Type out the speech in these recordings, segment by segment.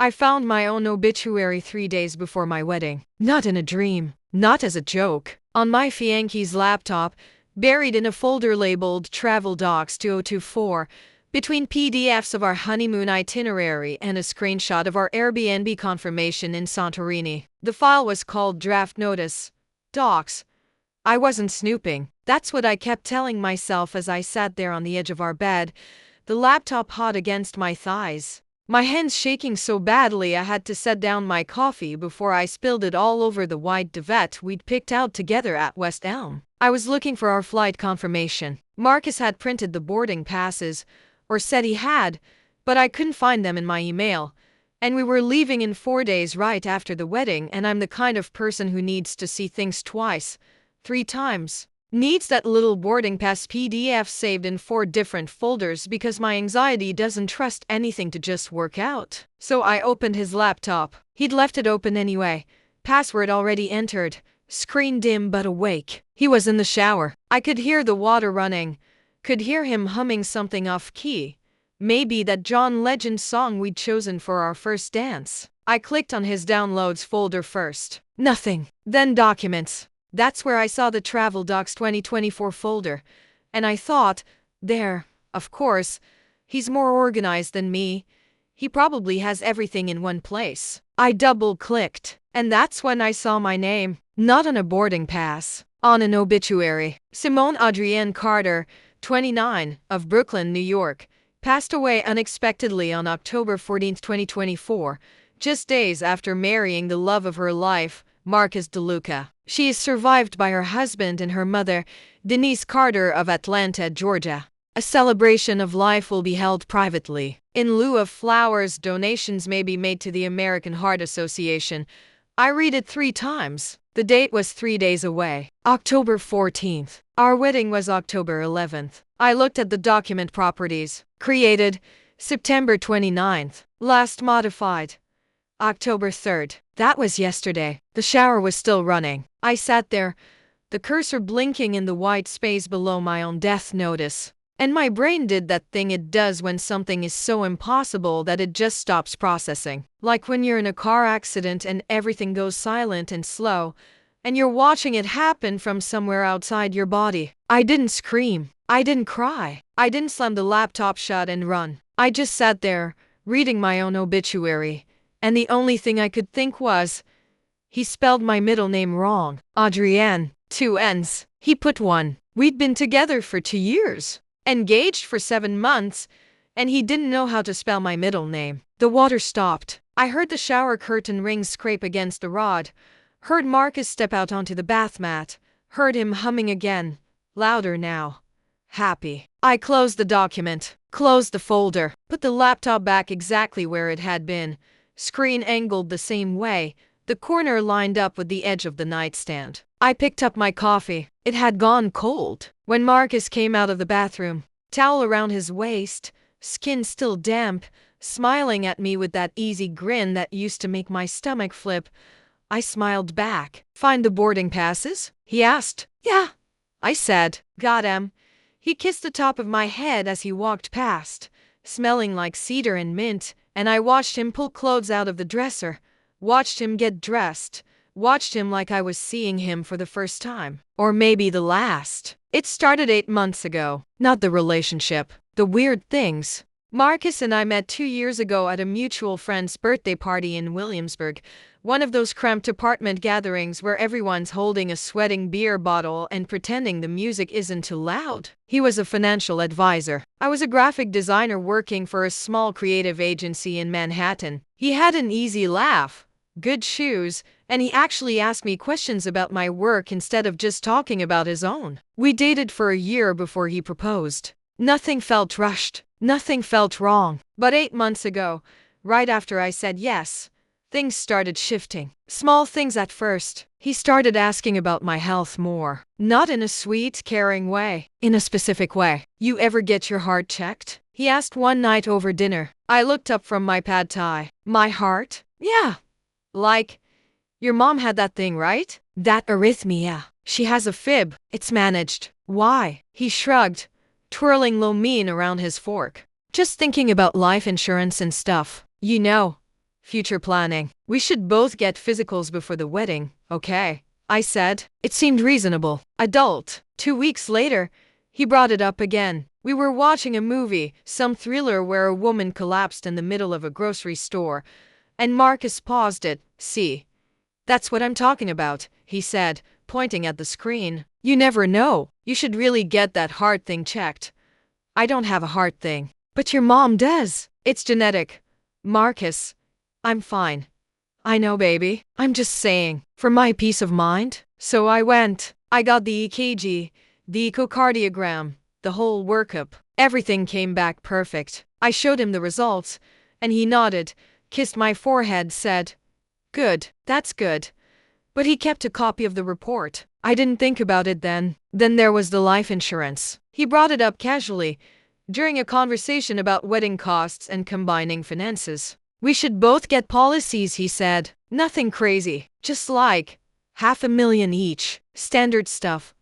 I found my own obituary 3 days before my wedding. Not in a dream, not as a joke. On my fiancé's laptop, buried in a folder labeled Travel Docs 2024, between PDFs of our honeymoon itinerary and a screenshot of our Airbnb confirmation in Santorini. The file was called Draft Notice. Docs. I wasn't snooping. That's what I kept telling myself as I sat there on the edge of our bed, the laptop hot against my thighs. My hands shaking so badly I had to set down my coffee before I spilled it all over the white duvet we'd picked out together at West Elm. I was looking for our flight confirmation. Marcus had printed the boarding passes, or said he had, but I couldn't find them in my email. And we were leaving in 4 days right after the wedding, and I'm the kind of person who needs to see things twice, 3 times. Needs that little boarding pass PDF saved in 4 different folders because my anxiety doesn't trust anything to just work out. So I opened his laptop. He'd left it open anyway. Password already entered. Screen dim but awake. He was in the shower. I could hear the water running. Could hear him humming something off key. Maybe that John Legend song we'd chosen for our first dance. I clicked on his downloads folder first. Nothing. Then documents. That's where I saw the Travel Docs 2024 folder. And I thought, there, of course, he's more organized than me. He probably has everything in one place. I double-clicked, and that's when I saw my name. Not on a boarding pass, on an obituary. Simone Adrienne Carter, 29, of Brooklyn, New York, passed away unexpectedly on October 14, 2024, just days after marrying the love of her life, Marcus DeLuca. She is survived by her husband and her mother, Denise Carter of Atlanta, Georgia. A celebration of life will be held privately. In lieu of flowers, donations may be made to the American Heart Association. I read it 3 times. The date was 3 days away. October 14th. Our wedding was October 11th. I looked at the document properties. Created September 29th. Last modified October 3rd. That was yesterday. The shower was still running. I sat there, the cursor blinking in the white space below my own death notice. And my brain did that thing it does when something is so impossible that it just stops processing. Like when you're in a car accident and everything goes silent and slow, and you're watching it happen from somewhere outside your body. I didn't scream. I didn't cry. I didn't slam the laptop shut and run. I just sat there, reading my own obituary. And the only thing I could think was, he spelled my middle name wrong. Adrienne, 2 N's. He put 1. We'd been together for 2 years. Engaged for 7 months, and he didn't know how to spell my middle name. The water stopped. I heard the shower curtain rings scrape against the rod, heard Marcus step out onto the bath mat, heard him humming again, louder now. Happy. I closed the document, closed the folder, put the laptop back exactly where it had been, screen angled the same way, the corner lined up with the edge of the nightstand. I picked up my coffee. It had gone cold. When Marcus came out of the bathroom, towel around his waist, skin still damp, smiling at me with that easy grin that used to make my stomach flip, I smiled back. Find the boarding passes? He asked. Yeah, I said. Got 'em. He kissed the top of my head as he walked past, smelling like cedar and mint, and I watched him pull clothes out of the dresser, watched him get dressed, watched him like I was seeing him for the first time. Or maybe the last. It started 8 months ago. Not the relationship. The weird things. Marcus and I met 2 years ago at a mutual friend's birthday party in Williamsburg, one of those cramped apartment gatherings where everyone's holding a sweating beer bottle and pretending the music isn't too loud. He was a financial advisor. I was a graphic designer working for a small creative agency in Manhattan. He had an easy laugh, good shoes, and he actually asked me questions about my work instead of just talking about his own. We dated for a year before he proposed. Nothing felt rushed. Nothing felt wrong. But 8 months ago, right after I said yes, things started shifting. Small things at first. He started asking about my health more. Not in a sweet, caring way. In a specific way. You ever get your heart checked? He asked one night over dinner. I looked up from my pad thai. My heart? Yeah. Like, your mom had that thing, right? That arrhythmia. She has a fib. It's managed. Why? He shrugged, twirling lo mein around his fork. Just thinking about life insurance and stuff. You know, future planning. We should both get physicals before the wedding, okay? I said. It seemed reasonable. Adult. 2 weeks later, he brought it up again. We were watching a movie, some thriller where a woman collapsed in the middle of a grocery store, and Marcus paused it. See? That's what I'm talking about, he said, pointing at the screen. You never know. You should really get that heart thing checked. I don't have a heart thing. But your mom does. It's genetic. Marcus, I'm fine. I know, baby. I'm just saying, for my peace of mind. So I went. I got the EKG, the echocardiogram, the whole workup. Everything came back perfect. I showed him the results, and he nodded, kissed my forehead, said, "Good, that's good." But he kept a copy of the report. I didn't think about it then. Then there was the life insurance. He brought it up casually, during a conversation about wedding costs and combining finances. We should both get policies, he said. Nothing crazy, just like $500,000 each. Standard stuff.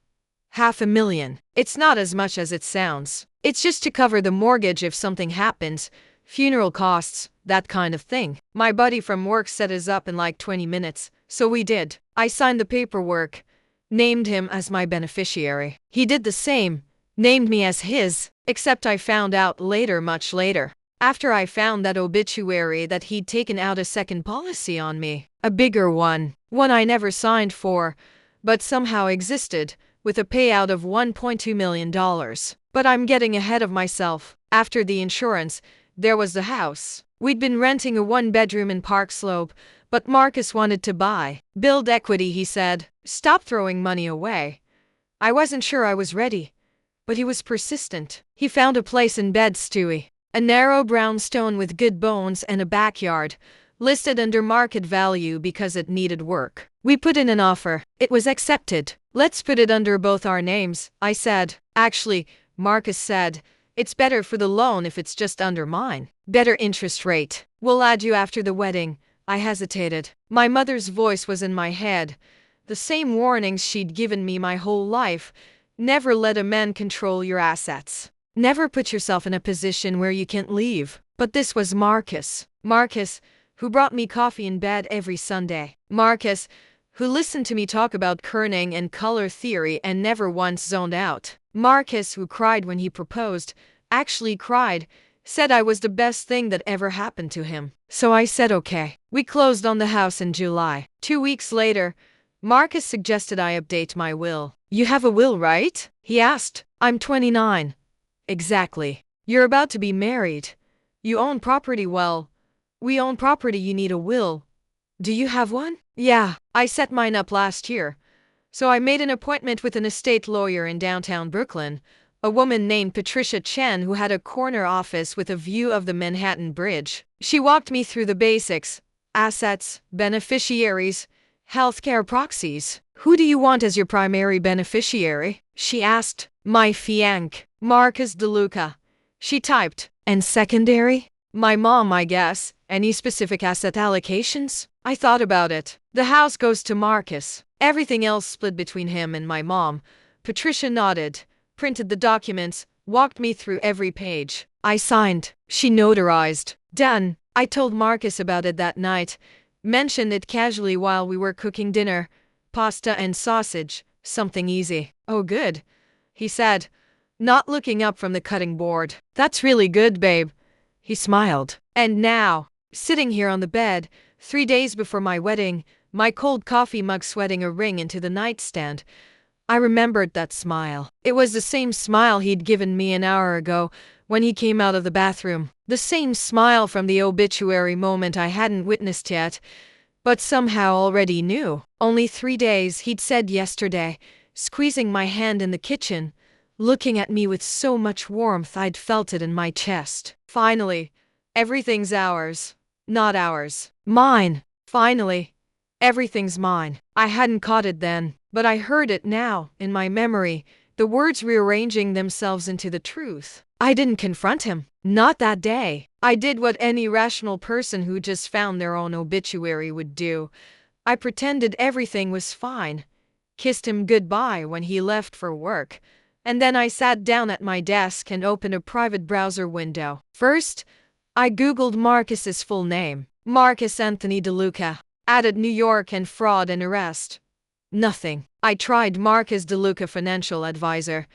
$500,000. It's not as much as it sounds. It's just to cover the mortgage if something happens, funeral costs, that kind of thing. My buddy from work set us up in like 20 minutes, so we did. I signed the paperwork, named him as my beneficiary. He did the same, named me as his, except I found out later, much later, after I found that obituary, that he'd taken out a second policy on me. A bigger one I never signed for, but somehow existed, with a payout of $1.2 million. But I'm getting ahead of myself. After the insurance, there was the house. We'd been renting a 1-bedroom in Park Slope, but Marcus wanted to buy. Build equity, he said. Stop throwing money away. I wasn't sure I was ready, but he was persistent. He found a place in Bed-Stuy, a narrow brownstone with good bones and a backyard, listed under market value because it needed work. We put in an offer. It was accepted. Let's put it under both our names, I said. Actually, Marcus said, it's better for the loan if it's just under mine. Better interest rate. We'll add you after the wedding. I hesitated. My mother's voice was in my head. The same warnings she'd given me my whole life. Never let a man control your assets. Never put yourself in a position where you can't leave. But this was Marcus. Marcus, who brought me coffee in bed every Sunday. Marcus, who listened to me talk about kerning and color theory and never once zoned out. Marcus, who cried when he proposed, actually cried, said I was the best thing that ever happened to him. So I said okay. We closed on the house in July. 2 weeks later, Marcus suggested I update my will. You have a will, right? He asked. I'm 29. Exactly. You're about to be married. You own property. Well, we own property. You need a will. Do you have one? Yeah, I set mine up last year. So I made an appointment with an estate lawyer in downtown Brooklyn, a woman named Patricia Chen who had a corner office with a view of the Manhattan Bridge. She walked me through the basics: assets, beneficiaries, healthcare proxies. Who do you want as your primary beneficiary? She asked. My fiancé, Marcus DeLuca. She typed. And secondary? My mom, I guess. Any specific asset allocations? I thought about it. The house goes to Marcus. Everything else split between him and my mom. Patricia nodded, printed the documents, walked me through every page. I signed. She notarized. Done. I told Marcus about it that night. Mentioned it casually while we were cooking dinner. Pasta and sausage. Something easy. Oh, good, he said, not looking up from the cutting board. That's really good, babe. He smiled. And now, sitting here on the bed, 3 days before my wedding, my cold coffee mug sweating a ring into the nightstand, I remembered that smile. It was the same smile he'd given me an hour ago when he came out of the bathroom. The same smile from the obituary moment I hadn't witnessed yet, but somehow already knew. Only 3 days, he'd said yesterday, squeezing my hand in the kitchen, looking at me with so much warmth I'd felt it in my chest. Finally, everything's ours. Not ours. Mine. Finally, everything's mine. I hadn't caught it then, but I heard it now, in my memory, the words rearranging themselves into the truth. I didn't confront him. Not that day. I did what any rational person who just found their own obituary would do. I pretended everything was fine, kissed him goodbye when he left for work, and then I sat down at my desk and opened a private browser window. First, I Googled Marcus's full name. Marcus Anthony DeLuca. Added New York and fraud and arrest. Nothing. I tried Marcus DeLuca financial advisor.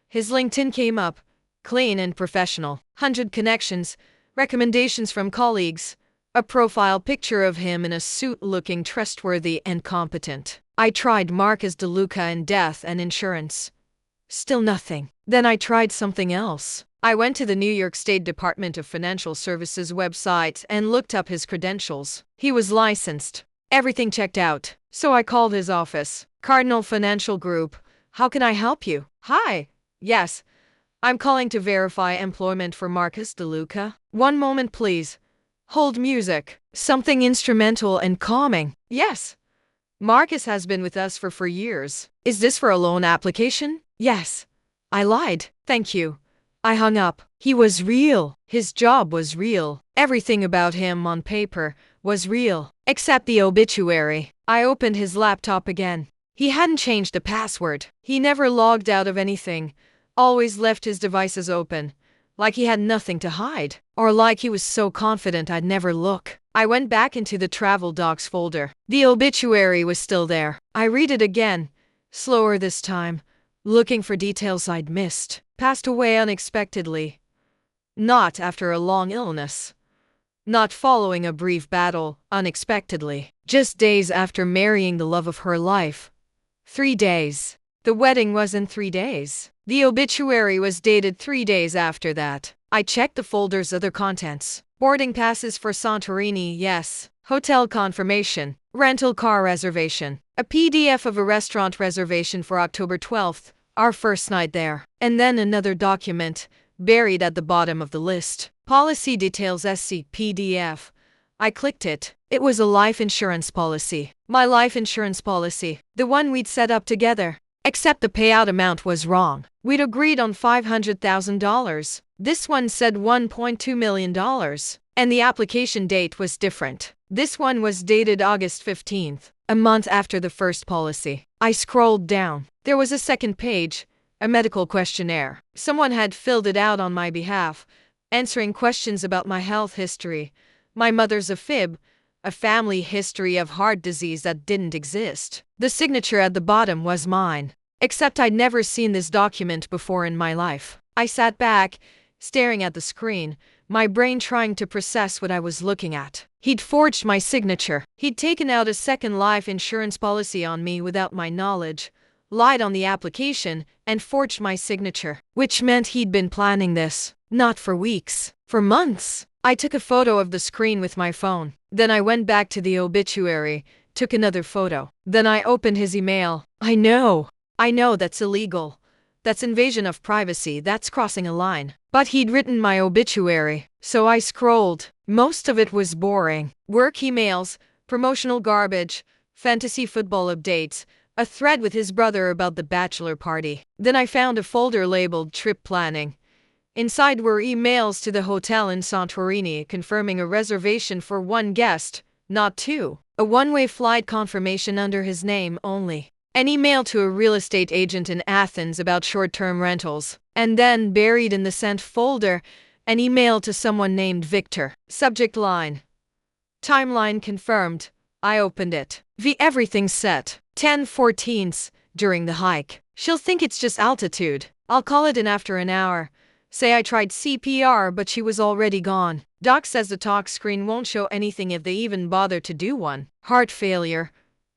His LinkedIn came up. Clean and professional. 100 connections. Recommendations from colleagues. A profile picture of him in a suit looking trustworthy and competent. I tried Marcus DeLuca in death and insurance. Still nothing. Then I tried something else. I went to the New York State Department of Financial Services website and looked up his credentials. He was licensed. Everything checked out. So I called his office. Cardinal Financial Group. How can I help you? Hi. Yes. I'm calling to verify employment for Marcus DeLuca. One moment, please. Hold music. Something instrumental and calming. Yes. Marcus has been with us for 4 years. Is this for a loan application? Yes. I lied. Thank you. I hung up. He was real. His job was real. Everything about him on paper was real. Except the obituary. I opened his laptop again. He hadn't changed the password. He never logged out of anything. Always left his devices open. Like he had nothing to hide. Or like he was so confident I'd never look. I went back into the travel docs folder. The obituary was still there. I read it again. Slower this time. Looking for details I'd missed. Passed away unexpectedly. Not after a long illness. Not following a brief battle, unexpectedly. Just days after marrying the love of her life. 3 days. The wedding was in 3 days. The obituary was dated 3 days after that. I checked the folder's other contents. Boarding passes for Santorini, yes. Hotel confirmation. Rental car reservation. A PDF of a restaurant reservation for October 12th, our first night there. And then another document, buried at the bottom of the list. Policy details SC PDF. I clicked it. It was a life insurance policy. My life insurance policy. The one we'd set up together. Except the payout amount was wrong. We'd agreed on $500,000. This one said $1.2 million. And the application date was different. This one was dated August 15th, a month after the first policy. I scrolled down. There was a second page, a medical questionnaire. Someone had filled it out on my behalf, answering questions about my health history, my mother's AFib, a family history of heart disease that didn't exist. The signature at the bottom was mine. Except I'd never seen this document before in my life. I sat back, staring at the screen, my brain trying to process what I was looking at. He'd forged my signature. He'd taken out a second life insurance policy on me without my knowledge, lied on the application, and forged my signature. Which meant he'd been planning this. Not for weeks. For months. I took a photo of the screen with my phone. Then I went back to the obituary, took another photo. Then I opened his email. I know that's illegal. That's invasion of privacy, that's crossing a line. But he'd written my obituary, so I scrolled. Most of it was boring. Work emails, promotional garbage, fantasy football updates, a thread with his brother about the bachelor party. Then I found a folder labeled trip planning. Inside were emails to the hotel in Santorini confirming a reservation for 1 guest, not 2. A one-way flight confirmation under his name only. An email to a real estate agent in Athens about short-term rentals. And then, buried in the sent folder, an email to someone named Victor. Subject line. Timeline confirmed. I opened it. Everything's set. 10:14 during the hike. She'll think it's just altitude. I'll call it in after an hour. Say I tried CPR but she was already gone. Doc says the talk screen won't show anything if they even bother to do one. Heart failure.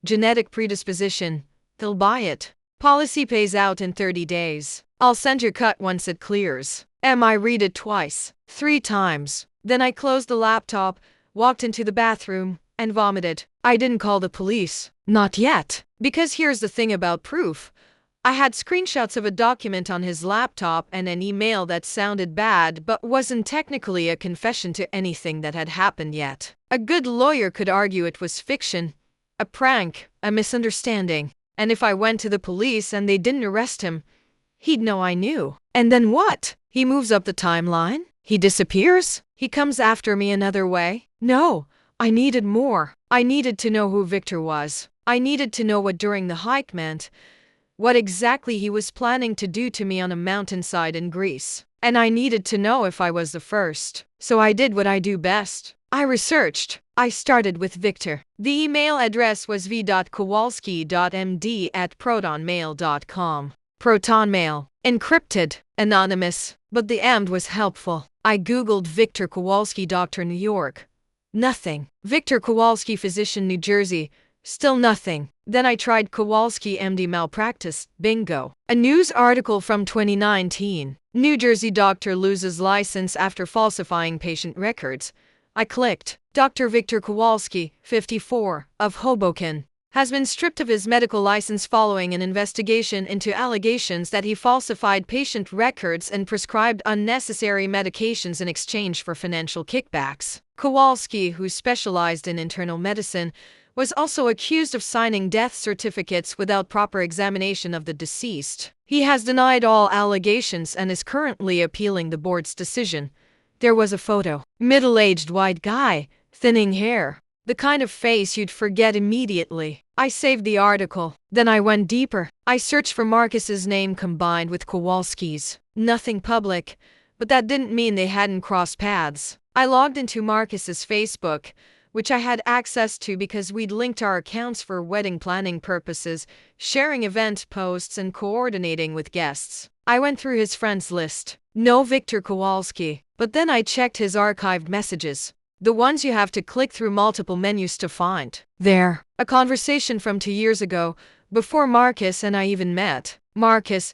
Genetic predisposition. They'll buy it. Policy pays out in 30 days. I'll send your cut once it clears. I read it twice. 3 times. Then I closed the laptop, walked into the bathroom, and vomited. I didn't call the police. Not yet. Because here's the thing about proof. I had screenshots of a document on his laptop and an email that sounded bad but wasn't technically a confession to anything that had happened yet. A good lawyer could argue it was fiction, a prank, a misunderstanding. And if I went to the police and they didn't arrest him, he'd know I knew. And then what? He moves up the timeline? He disappears? He comes after me another way? No, I needed more. I needed to know who Victor was. I needed to know what during the hike meant, what exactly he was planning to do to me on a mountainside in Greece. And I needed to know if I was the first. So I did what I do best. I researched. I started with Victor. The email address was v.kowalski.md@protonmail.com. Protonmail. Encrypted. Anonymous. But the M was helpful. I googled Victor Kowalski, Doctor, New York. Nothing. Victor Kowalski, Physician, New Jersey. Still nothing. Then I tried Kowalski MD malpractice. Bingo. A news article from 2019. New Jersey doctor loses license after falsifying patient records. I clicked. Dr. Victor Kowalski, 54, of Hoboken, has been stripped of his medical license following an investigation into allegations that he falsified patient records and prescribed unnecessary medications in exchange for financial kickbacks. Kowalski, who specialized in internal medicine, was also accused of signing death certificates without proper examination of the deceased. He has denied all allegations and is currently appealing the board's decision. There was a photo. Middle-aged white guy, thinning hair. The kind of face you'd forget immediately. I saved the article. Then I went deeper. I searched for Marcus's name combined with Kowalski's. Nothing public, but that didn't mean they hadn't crossed paths. I logged into Marcus's Facebook, which I had access to because we'd linked our accounts for wedding planning purposes, sharing event posts and coordinating with guests. I went through his friends list. No Victor Kowalski. But then I checked his archived messages. The ones you have to click through multiple menus to find. There. A conversation from 2 years ago, before Marcus and I even met. Marcus,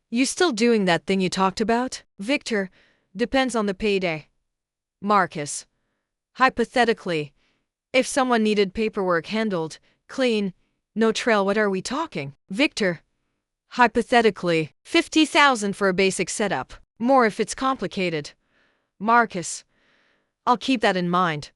you still doing that thing you talked about? Victor, depends on the payday. Marcus, hypothetically, if someone needed paperwork handled, clean, no trail, what are we talking? Victor, hypothetically, 50,000 for a basic setup. More if it's complicated. Marcus, I'll keep that in mind.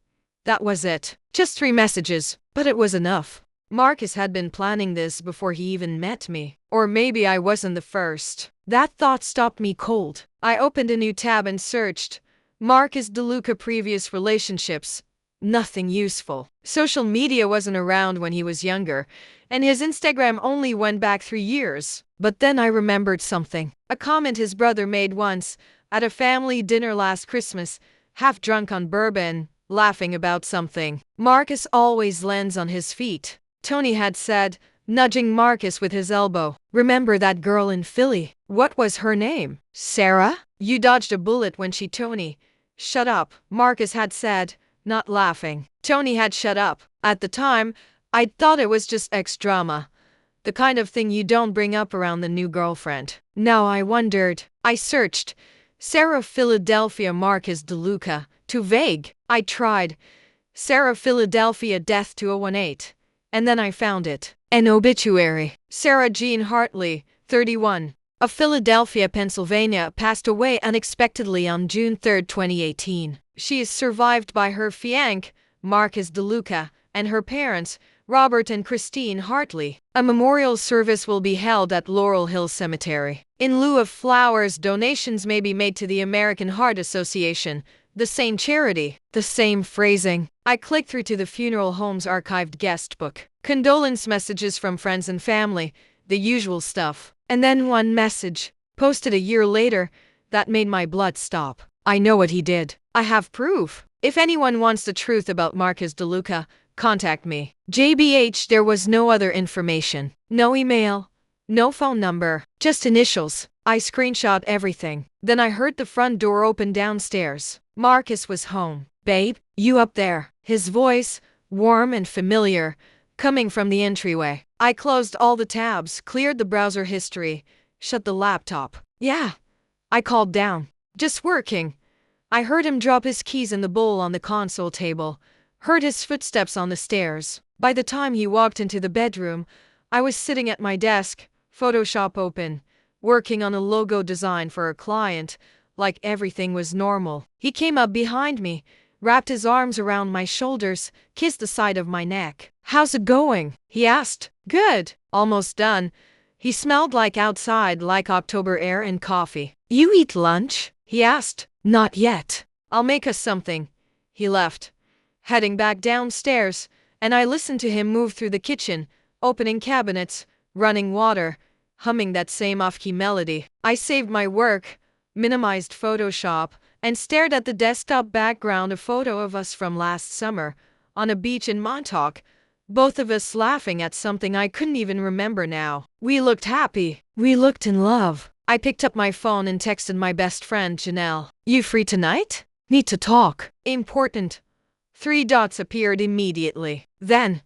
That was it. Just 3 messages, but it was enough. Marcus had been planning this before he even met me. Or maybe I wasn't the first. That thought stopped me cold. I opened a new tab and searched. Marcus DeLuca previous relationships. Nothing useful. Social media wasn't around when he was younger, and his Instagram only went back 3 years. But then I remembered something. A comment his brother made once, at a family dinner last Christmas, half drunk on bourbon, laughing about something. Marcus always lands on his feet. Tony had said, nudging Marcus with his elbow. Remember that girl in Philly? What was her name? Sarah? You dodged a bullet when she Tony. Shut up, Marcus had said, not laughing. Tony had shut up. At the time, I'd thought it was just ex-drama. The kind of thing you don't bring up around the new girlfriend. Now I wondered. I searched. Sarah Philadelphia Marcus DeLuca. Too vague. I tried. Sarah Philadelphia Death 2018. And then I found it. An obituary. Sarah Jean Hartley, 31, of Philadelphia, Pennsylvania, passed away unexpectedly on June 3, 2018. She is survived by her fiancé, Marcus DeLuca, and her parents, Robert and Christine Hartley. A memorial service will be held at Laurel Hill Cemetery. In lieu of flowers, donations may be made to the American Heart Association, the same charity, the same phrasing. I clicked through to the funeral home's archived guest book. Condolence messages from friends and family, the usual stuff. And then one message, posted a year later, that made my blood stop. I know what he did. I have proof. If anyone wants the truth about Marcus DeLuca, contact me. JBH, there was no other information. No email. No phone number. Just initials. I screenshot everything. Then I heard the front door open downstairs. Marcus was home. Babe, you up there? His voice, warm and familiar, coming from the entryway. I closed all the tabs, cleared the browser history, shut the laptop. Yeah. I called down. Just working. I heard him drop his keys in the bowl on the console table, heard his footsteps on the stairs. By the time he walked into the bedroom, I was sitting at my desk, Photoshop open, working on a logo design for a client, like everything was normal. He came up behind me, wrapped his arms around my shoulders, kissed the side of my neck. How's it going? He asked. Good. Almost done. He smelled like outside, like October air and coffee. You eat lunch? He asked. Not yet. I'll make us something. He left, heading back downstairs, and I listened to him move through the kitchen, opening cabinets, running water, humming that same off-key melody. I saved my work, minimized Photoshop, and stared at the desktop background, a photo of us from last summer, on a beach in Montauk, both of us laughing at something I couldn't even remember now. We looked happy. We looked in love. I picked up my phone and texted my best friend, Janelle. You free tonight? Need to talk. Important. 3 dots appeared immediately. Then,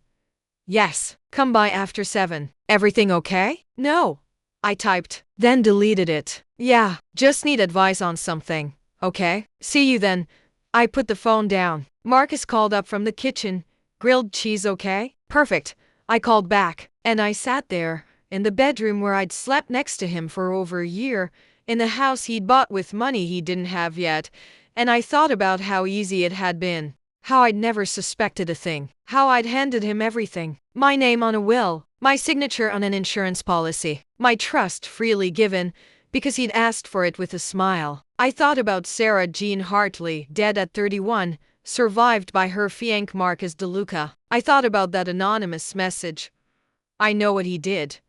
yes, come by after 7. Everything okay? No. I typed, then deleted it. Yeah, just need advice on something. Okay, see you then. I put the phone down. Marcus called up from the kitchen. Grilled cheese okay? Perfect. I called back, and I sat there, in the bedroom where I'd slept next to him for over a year, in the house he'd bought with money he didn't have yet, and I thought about how easy it had been. How I'd never suspected a thing. How I'd handed him everything. My name on a will. My signature on an insurance policy. My trust freely given, because he'd asked for it with a smile. I thought about Sarah Jean Hartley, dead at 31, survived by her fiancé Marcus DeLuca. I thought about that anonymous message. I know what he did.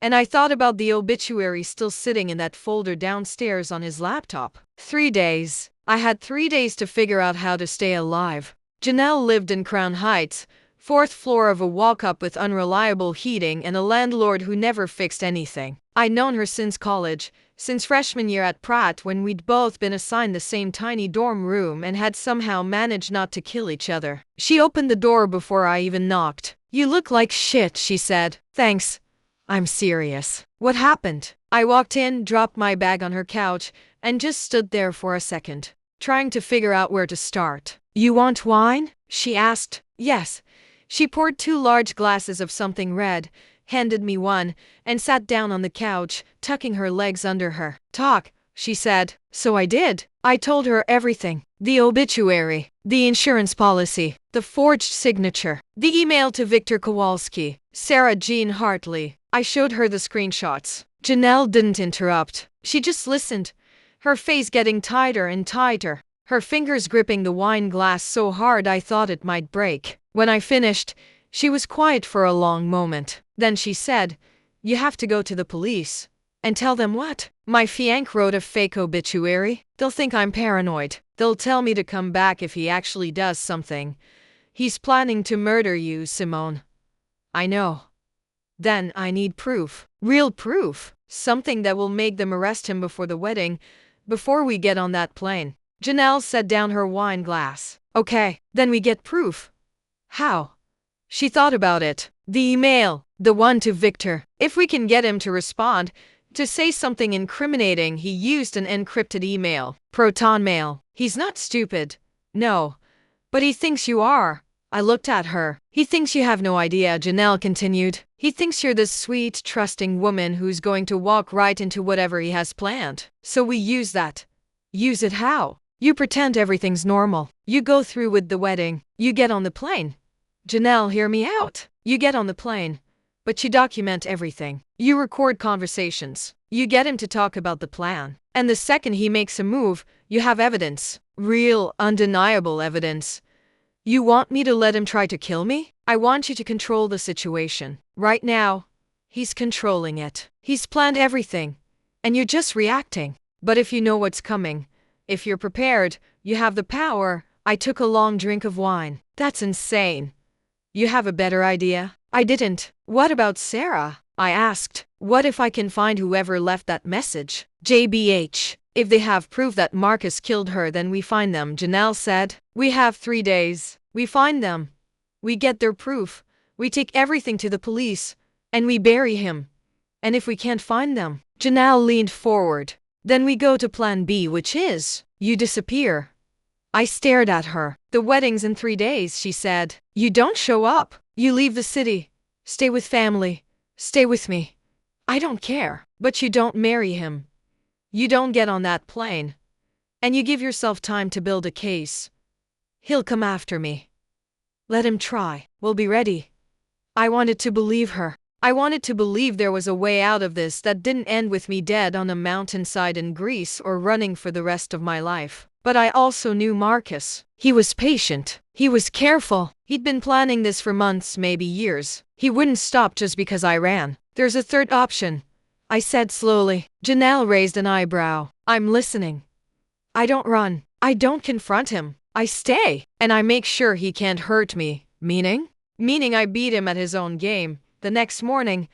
And I thought about the obituary still sitting in that folder downstairs on his laptop. 3 days. I had 3 days to figure out how to stay alive. Janelle lived in Crown Heights, 4th floor of a walk-up with unreliable heating and a landlord who never fixed anything. I'd known her since college, since freshman year at Pratt when we'd both been assigned the same tiny dorm room and had somehow managed not to kill each other. She opened the door before I even knocked. You look like shit, she said. Thanks. I'm serious. What happened? I walked in, dropped my bag on her couch, and just stood there for a second, trying to figure out where to start. You want wine? She asked. Yes. She poured 2 large glasses of something red, handed me one, and sat down on the couch, tucking her legs under her. Talk, she said. So I did. I told her everything. The obituary, the insurance policy, the forged signature, the email to Victor Kowalski, Sarah Jean Hartley. I showed her the screenshots. Janelle didn't interrupt. She just listened, her face getting tighter and tighter, her fingers gripping the wine glass so hard I thought it might break. When I finished, she was quiet for a long moment. Then she said, You have to go to the police. And tell them what? My fiancé wrote a fake obituary. They'll think I'm paranoid. They'll tell me to come back if he actually does something. He's planning to murder you, Simone. I know. Then I need proof. Real proof. Something that will make them arrest him before the wedding, before we get on that plane. Janelle set down her wine glass. Okay, then we get proof. How? She thought about it. The email, the one to Victor. If we can get him to respond, to say something incriminating, he used an encrypted email. Proton mail. He's not stupid. No. But he thinks you are. I looked at her. He thinks you have no idea, Janelle continued. He thinks you're this sweet, trusting woman who's going to walk right into whatever he has planned. So we use that. Use it how? You pretend everything's normal. You go through with the wedding. You get on the plane. Janelle, hear me out. You get on the plane, but you document everything. You record conversations. You get him to talk about the plan. And the second he makes a move, you have evidence. Real, undeniable evidence. You want me to let him try to kill me? I want you to control the situation. Right now, he's controlling it. He's planned everything, and you're just reacting. But if you know what's coming, if you're prepared, you have the power. I took a long drink of wine. That's insane. You have a better idea? I didn't. What about Sarah? I asked. What if I can find whoever left that message? JBH. If they have proof that Marcus killed her, then we find them, Janelle said. We have 3 days. We find them. We get their proof. We take everything to the police. And we bury him. And if we can't find them, Janelle leaned forward. Then we go to plan B, which is, you disappear. I stared at her. The wedding's in 3 days, she said. You don't show up. You leave the city. Stay with family. Stay with me. I don't care. But you don't marry him. You don't get on that plane. And you give yourself time to build a case. He'll come after me. Let him try. We'll be ready. I wanted to believe her. I wanted to believe there was a way out of this that didn't end with me dead on a mountainside in Greece or running for the rest of my life. But I also knew Marcus. He was patient. He was careful. He'd been planning this for months, maybe years. He wouldn't stop just because I ran. There's a third option, I said slowly. Janelle raised an eyebrow. I'm listening. I don't run. I don't confront him. I stay, and I make sure he can't hurt me. Meaning? Meaning I beat him at his own game. The next morning,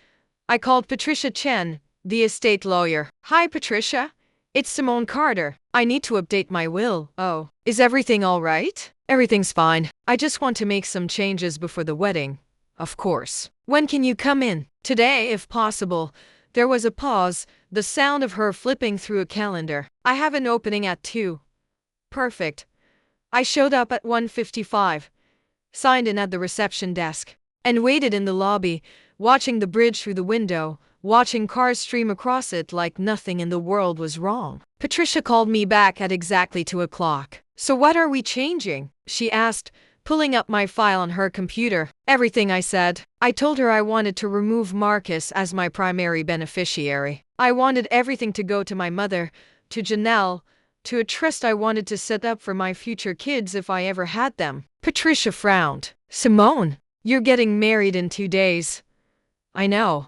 I called Patricia Chen, the estate lawyer. Hi, Patricia. It's Simone Carter. I need to update my will. Oh, is everything all right? Everything's fine. I just want to make some changes before the wedding. Of course. When can you come in? Today, if possible. There was a pause, the sound of her flipping through a calendar. I have an opening at 2. Perfect. I showed up at 1:55, signed in at the reception desk, and waited in the lobby, watching the bridge through the window, watching cars stream across it like nothing in the world was wrong. Patricia called me back at exactly 2 o'clock. So what are we changing? She asked, pulling up my file on her computer. Everything, I said. I told her I wanted to remove Marcus as my primary beneficiary. I wanted everything to go to my mother, to Janelle, to a trust I wanted to set up for my future kids if I ever had them. Patricia frowned. Simone, you're getting married in 2 days. I know.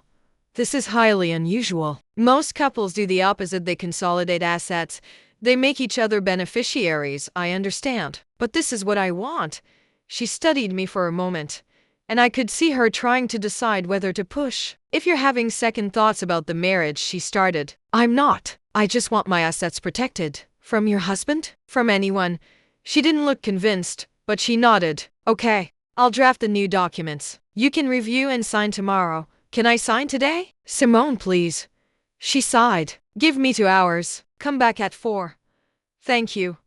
This is highly unusual. Most couples do the opposite. They consolidate assets. They make each other beneficiaries, I understand. But this is what I want. She studied me for a moment, and I could see her trying to decide whether to push. If you're having second thoughts about the marriage, she started. I'm not. I just want my assets protected. From your husband? From anyone. She didn't look convinced, but she nodded. Okay, I'll draft the new documents. You can review and sign tomorrow. Can I sign today? Simone, please. She sighed. Give me 2 hours. Come back at 4. Thank you.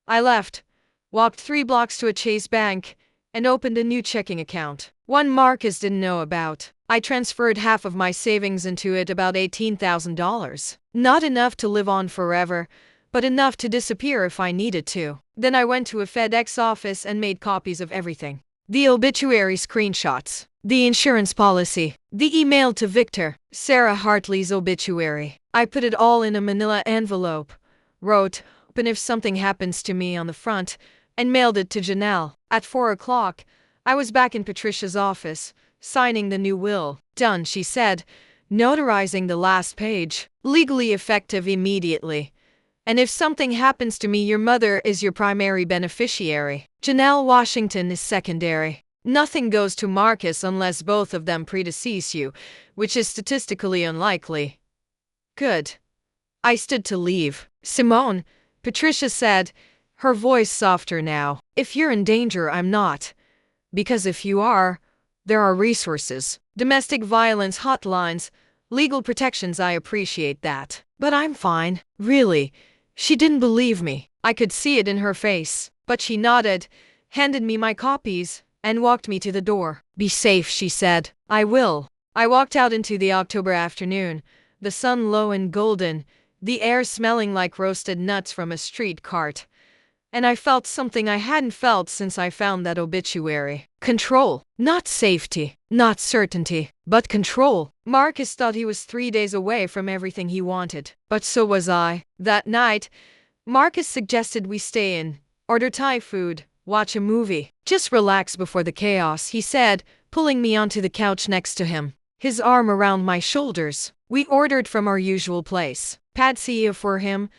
I left, walked 3 blocks to a Chase bank, and opened a new checking account. One Marcus didn't know about. I transferred half of my savings into it, about $18,000. Not enough to live on forever, but enough to disappear if I needed to. Then I went to a FedEx office and made copies of everything. The obituary screenshots, the insurance policy, the email to Victor, Sarah Hartley's obituary. I put it all in a manila envelope, wrote, "Open if something happens to me" on the front, and mailed it to Janelle. At 4 o'clock, I was back in Patricia's office, signing the new will. Done, she said, notarizing the last page. Legally effective immediately. And if something happens to me, your mother is your primary beneficiary. Janelle Washington is secondary. Nothing goes to Marcus unless both of them predecease you, which is statistically unlikely. Good. I stood to leave. Simone, Patricia said, her voice softer now. If you're in danger, I'm not. Because if you are, there are resources. Domestic violence hotlines, legal protections. I appreciate that. But I'm fine. Really. She didn't believe me. I could see it in her face. But she nodded, handed me my copies, and walked me to the door. Be safe, she said. I will. I walked out into the October afternoon, the sun low and golden, the air smelling like roasted nuts from a street cart. And I felt something I hadn't felt since I found that obituary. Control. Not safety, not certainty, but control. Marcus thought he was 3 days away from everything he wanted. But so was I. That night, Marcus suggested we stay in, order Thai food, watch a movie. Just relax before the chaos, he said, pulling me onto the couch next to him, his arm around my shoulders. We ordered from our usual place. Pad see for him,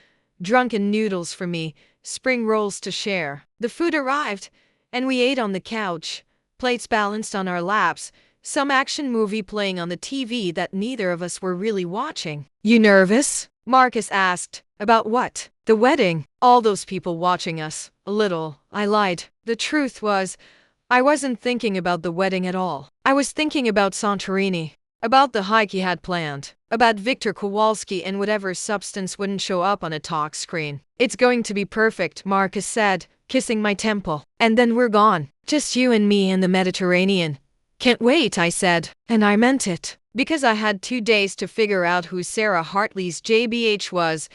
drunken noodles for me, spring rolls to share. The food arrived, and we ate on the couch, plates balanced on our laps, some action movie playing on the TV that neither of us were really watching. You nervous? Marcus asked. About what? The wedding. All those people watching us. A little. I lied. The truth was, I wasn't thinking about the wedding at all. I was thinking about Santorini, about the hike he had planned, about Victor Kowalski and whatever substance wouldn't show up on a talk screen. It's going to be perfect, Marcus said, kissing my temple. And then we're gone. Just you and me in the Mediterranean. Can't wait, I said. And I meant it. Because I had 2 days to figure out who Sarah Hartley's JBH was,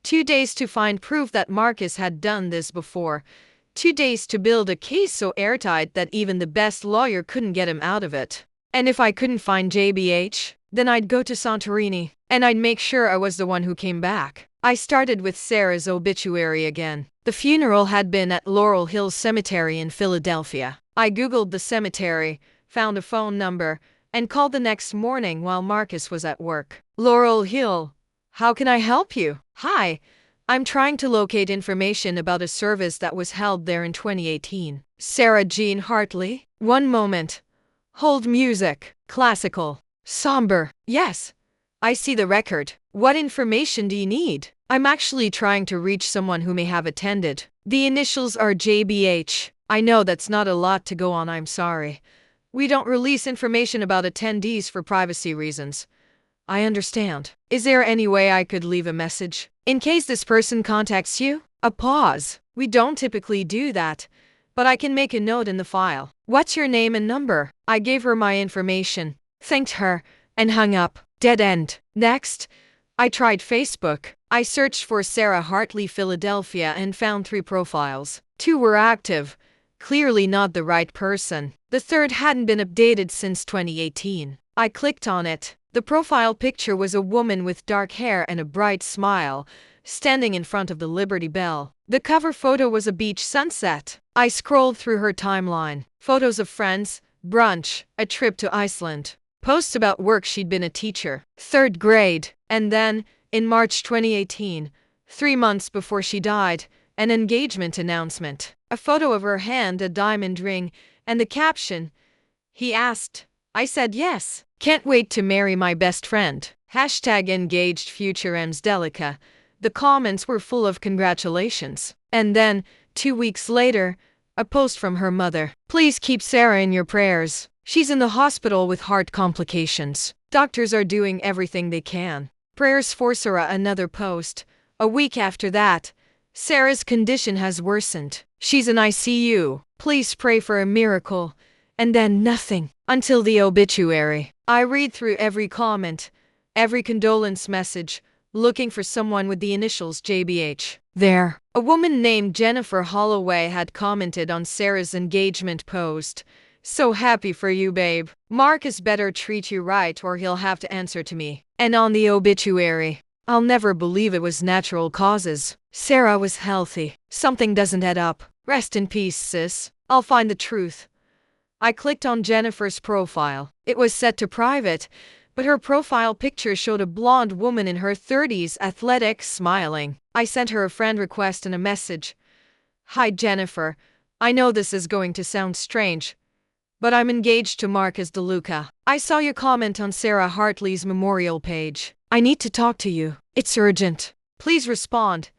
2 days to find proof that Marcus had done this before, 2 days to build a case so airtight that even the best lawyer couldn't get him out of it. And if I couldn't find JBH, then I'd go to Santorini, and I'd make sure I was the one who came back. I started with Sarah's obituary again. The funeral had been at Laurel Hill Cemetery in Philadelphia. I googled the cemetery, found a phone number, and called the next morning while Marcus was at work. Laurel Hill. How can I help you? Hi, I'm trying to locate information about a service that was held there in 2018. Sarah Jean Hartley? One moment. Hold music. Classical. Somber. Yes. I see the record. What information do you need? I'm actually trying to reach someone who may have attended. The initials are JBH. I know that's not a lot to go on, I'm sorry. We don't release information about attendees for privacy reasons. I understand. Is there any way I could leave a message? In case this person contacts you? A pause. We don't typically do that, but I can make a note in the file. What's your name and number? I gave her my information, thanked her, and hung up. Dead end. Next, I tried Facebook. I searched for Sarah Hartley Philadelphia and found 3 profiles. 2 were active. Clearly not the right person. The third hadn't been updated since 2018. I clicked on it. The profile picture was a woman with dark hair and a bright smile, standing in front of the Liberty Bell. The cover photo was a beach sunset. I scrolled through her timeline. Photos of friends, brunch, a trip to Iceland, posts about work. She'd been a teacher, 3rd grade. And then, in March 2018, 3 months before she died, an engagement announcement. A photo of her hand, a diamond ring, and the caption, "He asked. I said yes. Can't wait to marry my best friend. Hashtag engaged future M's Delica." The comments were full of congratulations. And then, 2 weeks later, a post from her mother. "Please keep Sarah in your prayers. She's in the hospital with heart complications. Doctors are doing everything they can. Prayers for Sarah." Another post. A week after that, "Sarah's condition has worsened. She's in ICU. Please pray for a miracle." And then nothing. Until the obituary. I read through every comment, every condolence message, looking for someone with the initials JBH. There, a woman named Jennifer Holloway had commented on Sarah's engagement post. "So happy for you, babe. Marcus better treat you right or he'll have to answer to me." And on the obituary, "I'll never believe it was natural causes. Sarah was healthy. Something doesn't add up. Rest in peace, sis. I'll find the truth." I clicked on Jennifer's profile. It was set to private, but her profile picture showed a blonde woman in her 30s, athletic, smiling. I sent her a friend request and a message. "Hi Jennifer, I know this is going to sound strange, but I'm engaged to Marcus DeLuca. I saw your comment on Sarah Hartley's memorial page. I need to talk to you. It's urgent. Please respond."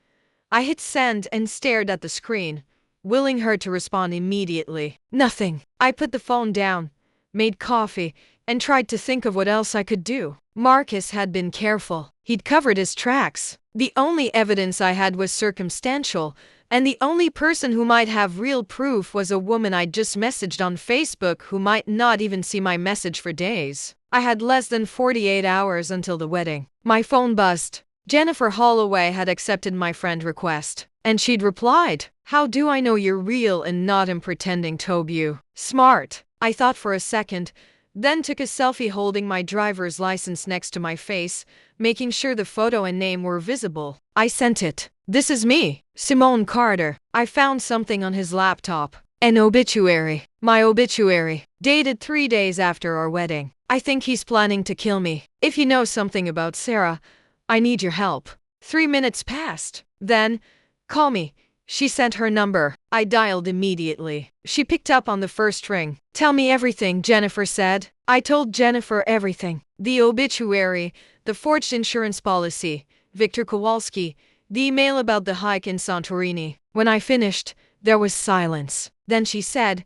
I hit send and stared at the screen, willing her to respond immediately. Nothing. I put the phone down, made coffee, and tried to think of what else I could do. Marcus had been careful. He'd covered his tracks. The only evidence I had was circumstantial, and the only person who might have real proof was a woman I'd just messaged on Facebook who might not even see my message for days. I had less than 48 hours until the wedding. My phone buzzed. Jennifer Holloway had accepted my friend request, and she'd replied, "How do I know you're real and not am pretending to you?" Smart. I thought for a second, then took a selfie holding my driver's license next to my face, making sure the photo and name were visible. I sent it. "This is me, Simone Carter." I found something on his laptop. An obituary. My obituary. Dated 3 days after our wedding. "I think he's planning to kill me. If you know something about Sarah, I need your help." 3 minutes passed. Then, "Call me." She sent her number. I dialed immediately. She picked up on the first ring. "Tell me everything," Jennifer said. I told Jennifer everything. The obituary, the forged insurance policy, Victor Kowalski, the email about the hike in Santorini. When I finished, there was silence. Then she said,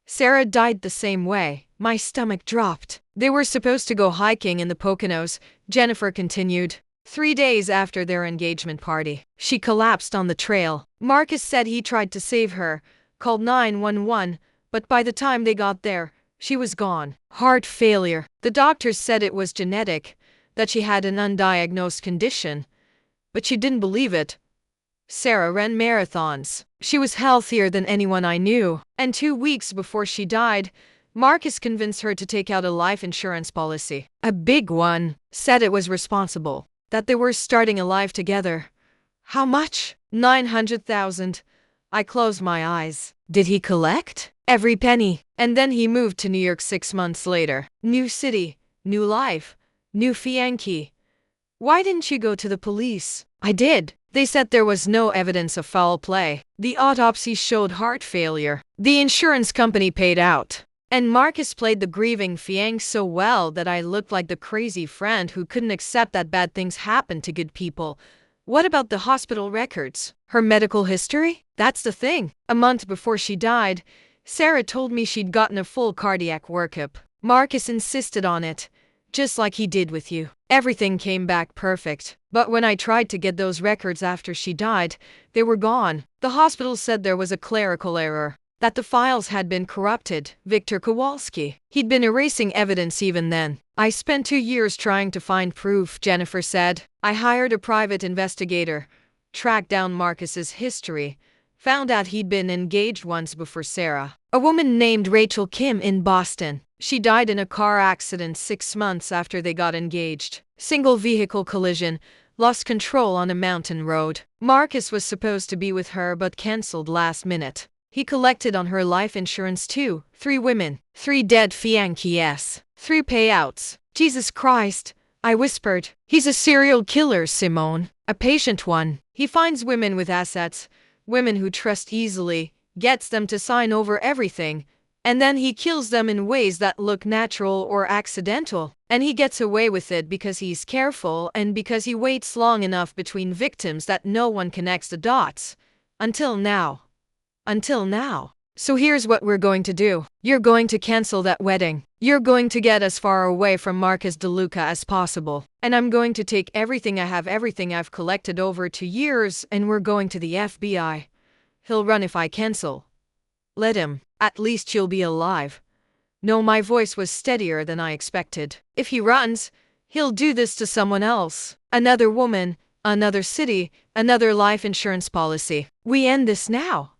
"Sarah died the same way." My stomach dropped. "They were supposed to go hiking in the Poconos," Jennifer continued. 3 days after their engagement party, she collapsed on the trail. Marcus said he tried to save her, called 911, but by the time they got there, she was gone. Heart failure. The doctors said it was genetic, that she had an undiagnosed condition, but she didn't believe it. Sarah ran marathons. She was healthier than anyone I knew. And 2 weeks before she died, Marcus convinced her to take out a life insurance policy. A big one. Said it was responsible. That they were starting a life together. How much? 900,000. I closed my eyes. Did he collect? Every penny. And then he moved to New York 6 months later. New city, new life, new fiancé. Why didn't you go to the police? I did. They said there was no evidence of foul play. The autopsy showed heart failure. The insurance company paid out. And Marcus played the grieving fiancé so well that I looked like the crazy friend who couldn't accept that bad things happen to good people. What about the hospital records? Her medical history? That's the thing. A month before she died, Sarah told me she'd gotten a full cardiac workup. Marcus insisted on it, just like he did with you. Everything came back perfect. But when I tried to get those records after she died, they were gone. The hospital said there was a clerical error, that the files had been corrupted. Victor Kowalski. He'd been erasing evidence even then. I spent 2 years trying to find proof, Jennifer said. I hired a private investigator, tracked down Marcus's history, found out he'd been engaged once before Sarah. A woman named Rachel Kim in Boston. She died in a car accident 6 months after they got engaged. Single vehicle collision, lost control on a mountain road. Marcus was supposed to be with her but cancelled last minute. He collected on her life insurance too. 3 women, 3 dead fiancés, 3 payouts. Jesus Christ, I whispered. He's a serial killer, Simone. A patient one. He finds women with assets, women who trust easily, gets them to sign over everything, and then he kills them in ways that look natural or accidental. And he gets away with it because he's careful and because he waits long enough between victims that no one connects the dots. Until now. So here's what we're going to do. You're going to cancel that wedding. You're going to get as far away from Marcus DeLuca as possible. And I'm going to take everything I have, everything I've collected over 2 years, and we're going to the FBI. He'll run if I cancel. Let him. At least you'll be alive. No, my voice was steadier than I expected. If he runs, he'll do this to someone else. Another woman, another city, another life insurance policy. We end this now.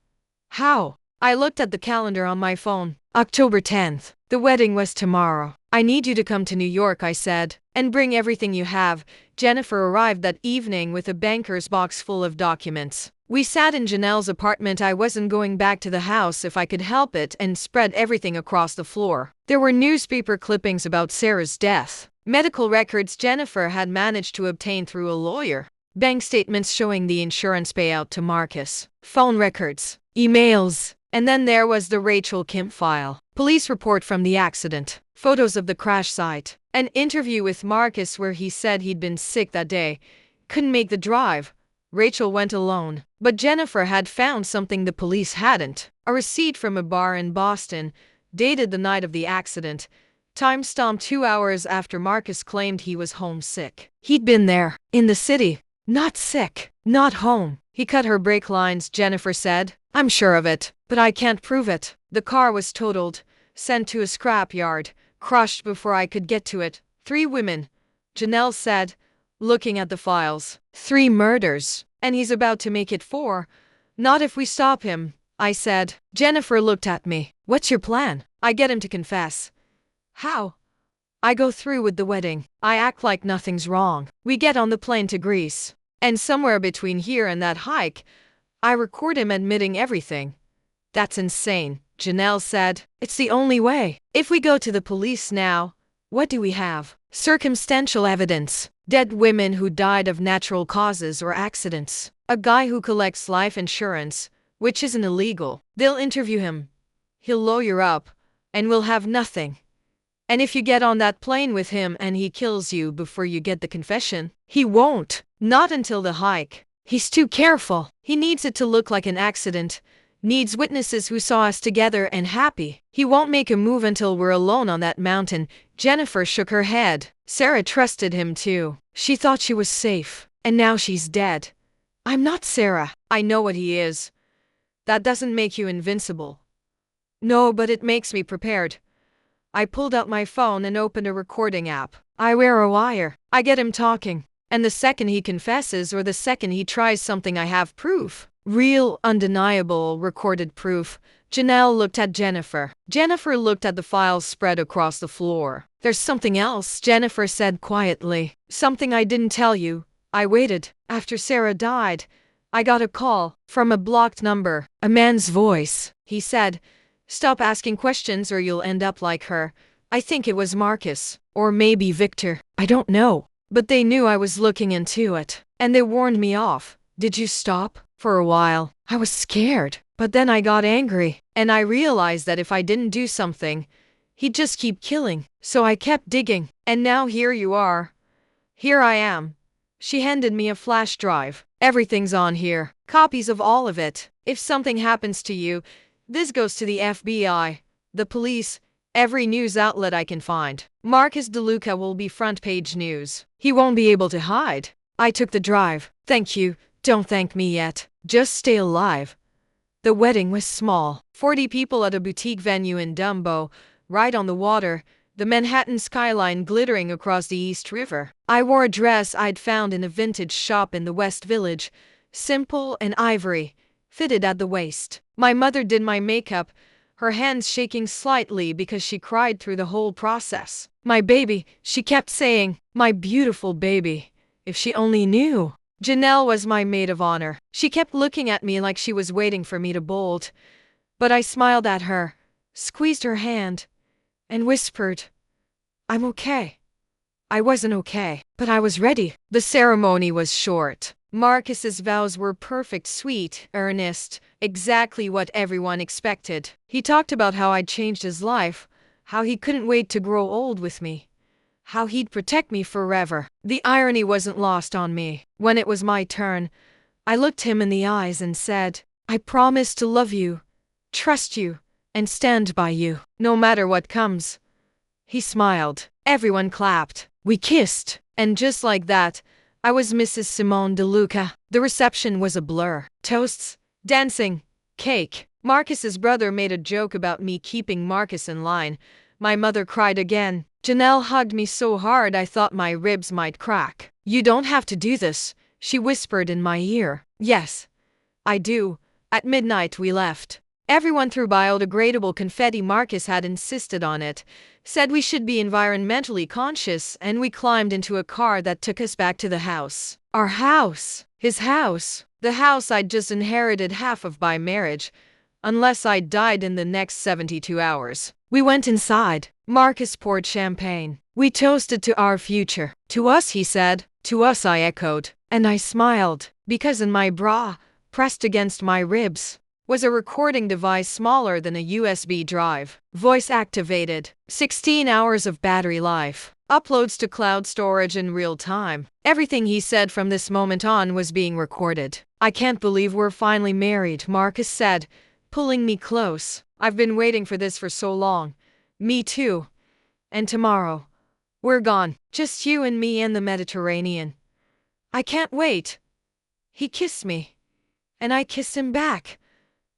How? I looked at the calendar on my phone. October 10th. The wedding was tomorrow. I need you to come to New York, I said, and bring everything you have. Jennifer arrived that evening with a banker's box full of documents. We sat in Janelle's apartment. I wasn't going back to the house if I could help it, and spread everything across the floor. There were newspaper clippings about Sarah's death, medical records Jennifer had managed to obtain through a lawyer, bank statements showing the insurance payout to Marcus, phone records, emails, and then there was the Rachel Kim file, police report from the accident, photos of the crash site, an interview with Marcus where he said he'd been sick that day, couldn't make the drive. Rachel went alone. But Jennifer had found something the police hadn't. A receipt from a bar in Boston, dated the night of the accident, time-stamped 2 hours after Marcus claimed he was homesick. He'd been there, in the city. Not sick, not home. He cut her brake lines, Jennifer said. I'm sure of it, but I can't prove it. The car was totaled, sent to a scrapyard, crushed before I could get to it. 3 women, Janelle said, looking at the files. 3 murders. And he's about to make it 4. Not if we stop him, I said. Jennifer looked at me. What's your plan? I get him to confess. How? I go through with the wedding. I act like nothing's wrong. We get on the plane to Greece. And somewhere between here and that hike, I record him admitting everything. That's insane, Janelle said. It's the only way. If we go to the police now, what do we have? Circumstantial evidence. Dead women who died of natural causes or accidents. A guy who collects life insurance, which isn't illegal. They'll interview him. He'll lawyer up, and we'll have nothing. And if you get on that plane with him and he kills you before you get the confession, he won't. Not until the hike. He's too careful. He needs it to look like an accident. Needs witnesses who saw us together and happy. He won't make a move until we're alone on that mountain. Jennifer shook her head. Sarah trusted him too. She thought she was safe. And now she's dead. I'm not Sarah. I know what he is. That doesn't make you invincible. No, but it makes me prepared. I pulled out my phone and opened a recording app. I wear a wire. I get him talking. And the second he confesses or the second he tries something, I have proof. Real, undeniable, recorded proof. Janelle looked at Jennifer. Jennifer looked at the files spread across the floor. There's something else, Jennifer said quietly. Something I didn't tell you. I waited. After Sarah died, I got a call from a blocked number. A man's voice. He said, "Stop asking questions or you'll end up like her." I think it was Marcus. Or maybe Victor. I don't know. But they knew I was looking into it. And they warned me off. Did you stop? For a while, I was scared. But then I got angry, and I realized that if I didn't do something, he'd just keep killing. So I kept digging. And now here you are. Here I am. She handed me a flash drive. Everything's on here. Copies of all of it. If something happens to you, this goes to the FBI, the police, every news outlet I can find. Marcus DeLuca will be front page news. He won't be able to hide. I took the drive. Thank you. Don't thank me yet. Just stay alive. The wedding was small. 40 people at a boutique venue in Dumbo, right on the water, the Manhattan skyline glittering across the East River. I wore a dress I'd found in a vintage shop in the West Village, simple and ivory, fitted at the waist. My mother did my makeup, her hands shaking slightly because she cried through the whole process. My baby, she kept saying, my beautiful baby. If she only knew. Janelle was my maid of honor. She kept looking at me like she was waiting for me to bolt. But I smiled at her, squeezed her hand, and whispered, I'm okay. I wasn't okay, but I was ready. The ceremony was short. Marcus's vows were perfect, sweet, earnest, exactly what everyone expected. He talked about how I'd changed his life, how he couldn't wait to grow old with me, how he'd protect me forever. The irony wasn't lost on me. When it was my turn, I looked him in the eyes and said, I promise to love you, trust you, and stand by you, no matter what comes. He smiled. Everyone clapped. We kissed. And just like that, I was Mrs. Simone DeLuca. The reception was a blur. Toasts, dancing, cake. Marcus's brother made a joke about me keeping Marcus in line. My mother cried again. Janelle hugged me so hard I thought my ribs might crack. You don't have to do this, she whispered in my ear. Yes, I do. At midnight we left. Everyone threw biodegradable confetti. Marcus had insisted on it, said we should be environmentally conscious, and we climbed into a car that took us back to the house. Our house. His house. The house I'd just inherited half of by marriage, unless I died in the next 72 hours. We went inside. Marcus poured champagne. We toasted to our future. To us, he said. To us, I echoed. And I smiled, because in my bra, pressed against my ribs, was a recording device smaller than a USB drive. Voice activated. 16 hours of battery life. Uploads to cloud storage in real time. Everything he said from this moment on was being recorded. I can't believe we're finally married, Marcus said, pulling me close. I've been waiting for this for so long. Me too. And tomorrow, we're gone. Just you and me in the Mediterranean. I can't wait. He kissed me. And I kissed him back.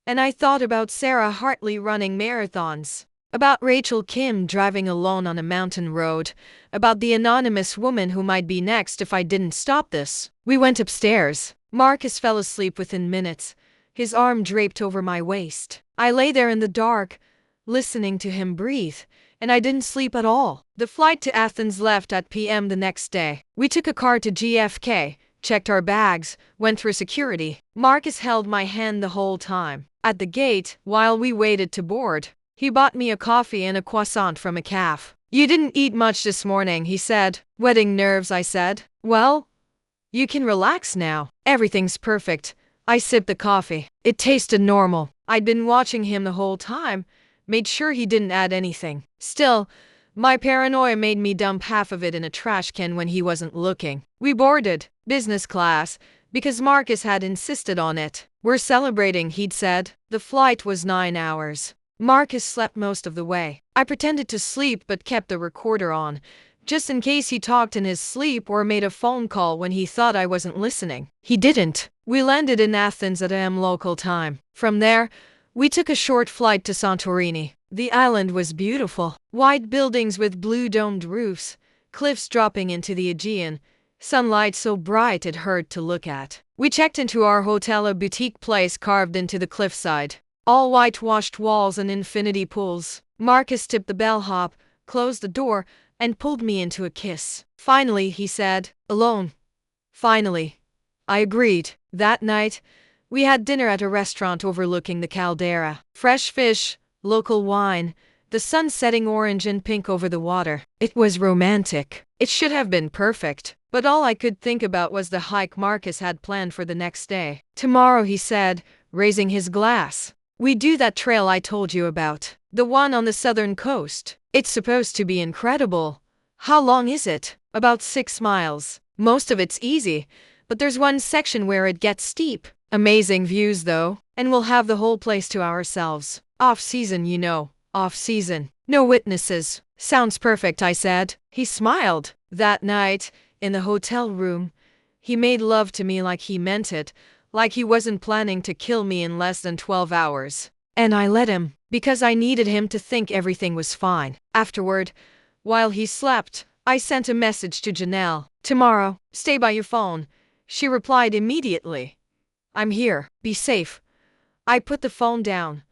And I thought about Sarah Hartley running marathons, about Rachel Kim driving alone on a mountain road, about the anonymous woman who might be next if I didn't stop this. We went upstairs. Marcus fell asleep within minutes, his arm draped over my waist. I lay there in the dark, listening to him breathe, and I didn't sleep at all. The flight to Athens left at p.m. the next day. We took a car to JFK, checked our bags, went through security. Marcus held my hand the whole time. At the gate, while we waited to board, he bought me a coffee and a croissant from a cafe. You didn't eat much this morning, he said. Wedding nerves, I said. Well, you can relax now. Everything's perfect. I sipped the coffee. It tasted normal. I'd been watching him the whole time, made sure he didn't add anything. Still, my paranoia made me dump half of it in a trash can when he wasn't looking. We boarded business class because Marcus had insisted on it. We're celebrating, he'd said. The flight was 9 hours. Marcus slept most of the way. I pretended to sleep but kept the recorder on, just in case he talked in his sleep or made a phone call when he thought I wasn't listening. He didn't. We landed in Athens at AM local time. From there, we took a short flight to Santorini. The island was beautiful. White buildings with blue domed roofs, cliffs dropping into the Aegean, sunlight so bright it hurt to look at. We checked into our hotel, a boutique place carved into the cliffside. All whitewashed walls and infinity pools. Marcus tipped the bellhop, closed the door, and pulled me into a kiss. Finally, he said, alone. Finally. I agreed. That night, we had dinner at a restaurant overlooking the caldera. Fresh fish, local wine, the sun setting orange and pink over the water. It was romantic. It should have been perfect, but all I could think about was the hike Marcus had planned for the next day. Tomorrow, he said, raising his glass. We do that trail I told you about. The one on the southern coast. It's supposed to be incredible. How long is it? About 6 miles. Most of it's easy, but there's one section where it gets steep. Amazing views though, and we'll have the whole place to ourselves. Off-season, you know. Off-season. No witnesses. Sounds perfect, I said. He smiled. That night, in the hotel room, he made love to me like he meant it, like he wasn't planning to kill me in less than 12 hours. And I let him, because I needed him to think everything was fine. Afterward, while he slept, I sent a message to Janelle. Tomorrow, stay by your phone. She replied immediately. I'm here. Be safe. I put the phone down.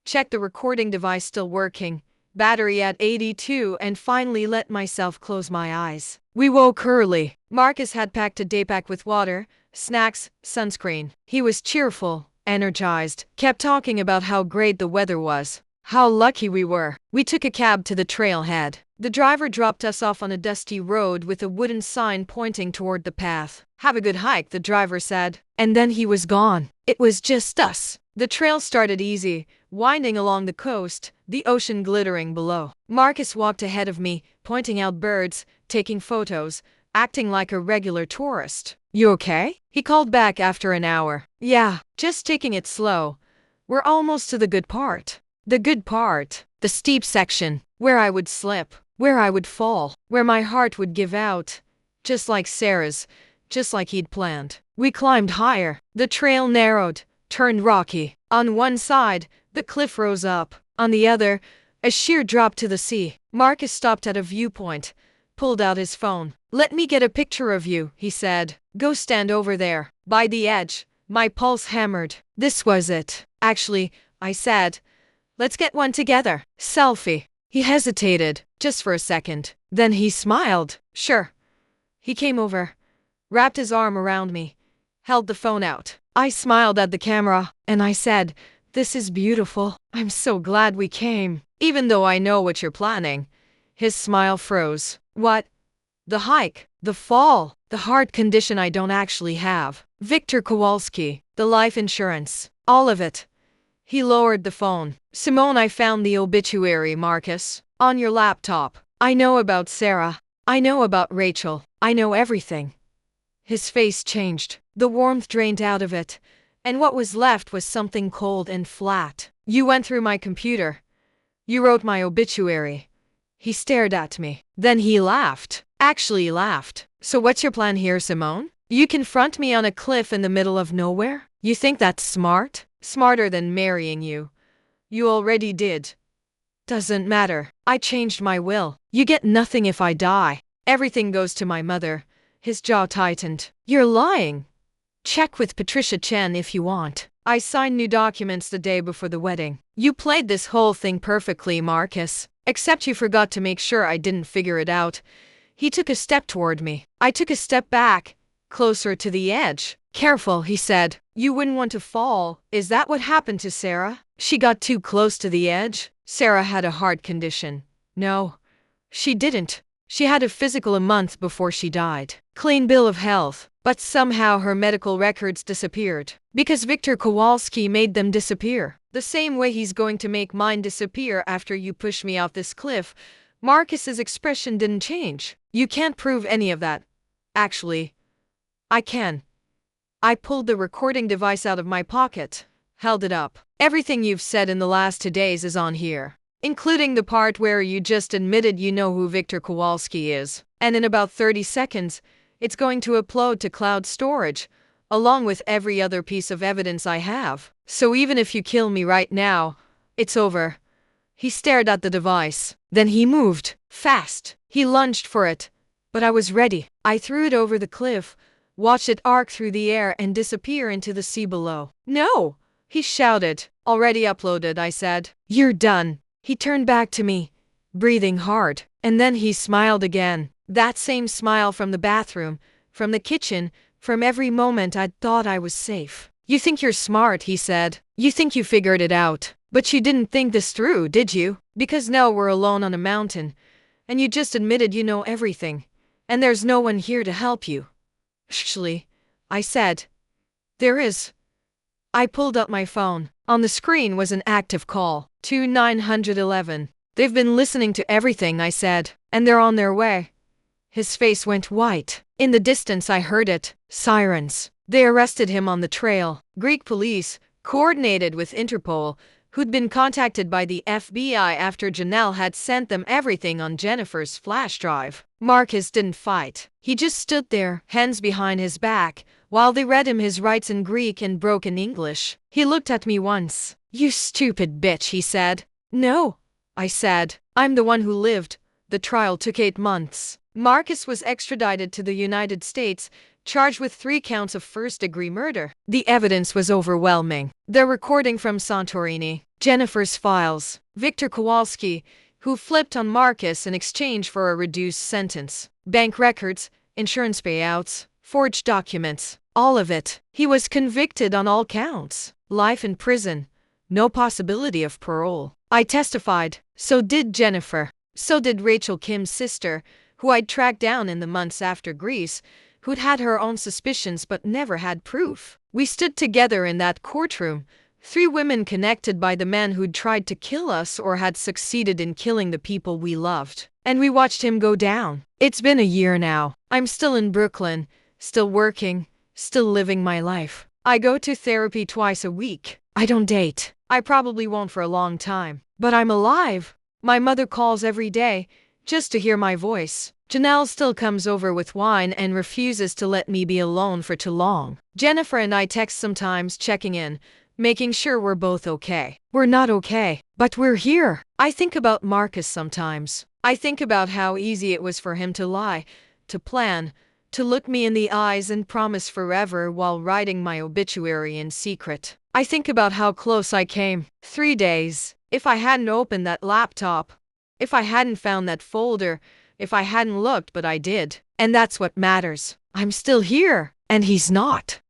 Checked the recording device still working. Battery at 82, and finally let myself close my eyes. We woke early. Marcus had packed a daypack with water, snacks, sunscreen. He was cheerful, energized, kept talking about how great the weather was, how lucky we were. We took a cab to the trailhead. The driver dropped us off on a dusty road with a wooden sign pointing toward the path. Have a good hike, the driver said. And then he was gone. It was just us. The trail started easy, winding along the coast, the ocean glittering below. Marcus walked ahead of me, pointing out birds, taking photos, acting like a regular tourist. You okay? He called back after an hour. Yeah, just taking it slow. We're almost to the good part. The good part. The steep section, where I would slip, where I would fall, where my heart would give out. Just like Sarah's, just like he'd planned. We climbed higher. The trail narrowed, turned rocky. On one side, the cliff rose up. On the other, a sheer drop to the sea. Marcus stopped at a viewpoint, pulled out his phone. Let me get a picture of you, he said. Go stand over there, by the edge. My pulse hammered. This was it. Actually, I said, let's get one together. Selfie. He hesitated, just for a second. Then he smiled. Sure. He came over, wrapped his arm around me, held the phone out. I smiled at the camera, and I said, this is beautiful. I'm so glad we came. Even though I know what you're planning. His smile froze. What? The hike, the fall, the heart condition I don't actually have. Victor Kowalski, the life insurance, all of it. He lowered the phone. Simone, I found the obituary, Marcus. On your laptop. I know about Sarah. I know about Rachel. I know everything. His face changed. The warmth drained out of it, and what was left was something cold and flat. You went through my computer. You wrote my obituary. He stared at me. Then he laughed. Actually laughed. So what's your plan here, Simone? You confront me on a cliff in the middle of nowhere? You think that's smart? Smarter than marrying you. You already did. Doesn't matter. I changed my will. You get nothing if I die. Everything goes to my mother. His jaw tightened. You're lying. Check with Patricia Chen if you want. I signed new documents the day before the wedding. You played this whole thing perfectly, Marcus. Except you forgot to make sure I didn't figure it out. He took a step toward me. I took a step back, closer to the edge. Careful, he said. You wouldn't want to fall. Is that what happened to Sarah? She got too close to the edge? Sarah had a heart condition. No, she didn't. She had a physical a month before she died. Clean bill of health. But somehow her medical records disappeared. Because Victor Kowalski made them disappear. The same way he's going to make mine disappear after you push me off this cliff. Marcus's expression didn't change. You can't prove any of that. Actually, I can. I pulled the recording device out of my pocket, held it up. Everything you've said in the last 2 days is on here. Including the part where you just admitted you know who Victor Kowalski is. And in about 30 seconds, it's going to upload to cloud storage, along with every other piece of evidence I have. So even if you kill me right now, it's over. He stared at the device. Then he moved. Fast. He lunged for it. But I was ready. I threw it over the cliff, watched it arc through the air and disappear into the sea below. No! He shouted. Already uploaded, I said. You're done. He turned back to me, breathing hard. And then he smiled again. That same smile from the bathroom, from the kitchen, from every moment I'd thought I was safe. You think you're smart, he said. You think you figured it out. But you didn't think this through, did you? Because now we're alone on a mountain. And you just admitted you know everything. And there's no one here to help you. Actually, I said. There is. I pulled up my phone. On the screen was an active call. 2911. They've been listening to everything I said, and they're on their way. His face went white. In the distance I heard it. Sirens. They arrested him on the trail. Greek police, coordinated with Interpol, who'd been contacted by the FBI after Janelle had sent them everything on Jennifer's flash drive. Marcus didn't fight. He just stood there, hands behind his back, while they read him his rights in Greek and broken English. He looked at me once. "You stupid bitch," he said. "No," I said. "I'm the one who lived. The trial took 8 months." Marcus was extradited to the United States, charged with 3 counts of first-degree murder. The evidence was overwhelming. The recording from Santorini, Jennifer's files, Victor Kowalski, who flipped on Marcus in exchange for a reduced sentence, bank records, insurance payouts, forged documents, all of it. He was convicted on all counts. Life in prison. No possibility of parole. I testified. So did Jennifer. So did Rachel, Kim's sister, who I'd tracked down in the months after Greece, who'd had her own suspicions but never had proof. We stood together in that courtroom, 3 women connected by the man who'd tried to kill us or had succeeded in killing the people we loved. And we watched him go down. It's been a year now. I'm still in Brooklyn, still working, still living my life. I go to therapy twice a week. I don't date. I probably won't for a long time. But I'm alive. My mother calls every day, just to hear my voice. Janelle still comes over with wine and refuses to let me be alone for too long. Jennifer and I text sometimes, checking in, making sure we're both okay. We're not okay, but we're here. I think about Marcus sometimes. I think about how easy it was for him to lie, to plan, to look me in the eyes and promise forever while writing my obituary in secret. I think about how close I came. 3 days. If I hadn't opened that laptop, if I hadn't found that folder, if I hadn't looked, but I did. And that's what matters. I'm still here, and he's not.